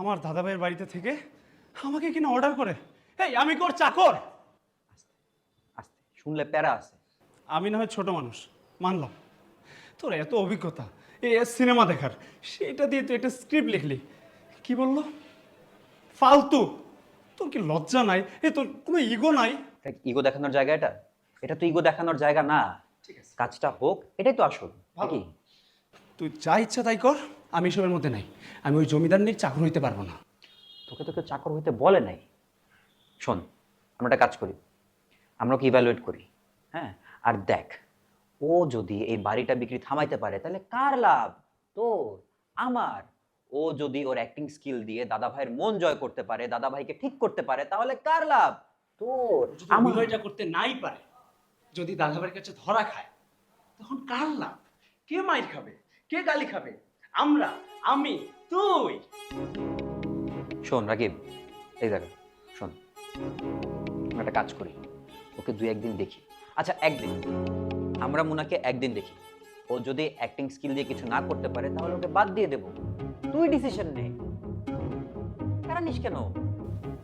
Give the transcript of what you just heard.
আমার দাদাভাইয়ের বাড়িতে থেকে আমাকে কিনা অর্ডার করে। এই আমি কোর চাকর? আস্তে শুনলে প্যারা আছে। আমি না হয় ছোট মানুষ, মানলাম। তোর এত অভিজ্ঞতা এই সিনেমা দেখার, সেটা দিয়ে তুই একটা স্ক্রিপ্ট লিখলি, কি বললো? ফালতু। তোর কি লজ্জা নাই? তোর কোনো ইগো নাই? ইগো দেখানোর জায়গা এটা? এটা তো ইগো দেখানোর জায়গা না। ঠিক আছে, কাজটা হোক, এটাই তো আসল। ভালো। কি তুই যা ইচ্ছা তাই কর, আমি এসবের মধ্যে নাই। আমি ওই জমিদার নিয়ে চাকর হইতে পারবো না। তোকে তোকে চাকর হইতে বলে নাই। শোন, আমরা একটা কাজ করি, আমরা ওকে ইভ্যালুয়েট করি। হ্যাঁ, আর দেখ, ও যদি এই বাড়িটা বিক্রি থামাইতে পারে তাহলে কার লাভ? তোর, আমার। ও যদি ওর অ্যাক্টিং স্কিল দিয়ে দাদা ভাইয়ের মন জয় করতে পারে, দাদা ভাইকে ঠিক করতে পারে, তাহলে কার লাভ? তোর। যদি অভিনয়টা করতে নাই পারে, যদি দাদাভাইয়ের কাছে ধরা খায়, তখন কার লাভ? কে মাইর খাবে? কে গালি খাবে? আমরা, আমি, তুই। শোন রাকিব, এই দেখো, শোন, আমরা একটা কাজ করি, ওকে দুই একদিন দেখি। আচ্ছা, একদিন আমরা মুনাকে একদিন দেখি। ও যদি অ্যাক্টিং স্কিল দিয়ে কিছু না করতে পারে তাহলে ওকে বাদ দিয়ে দেবো। তুই ডিসিশন নে, কারণ কেন?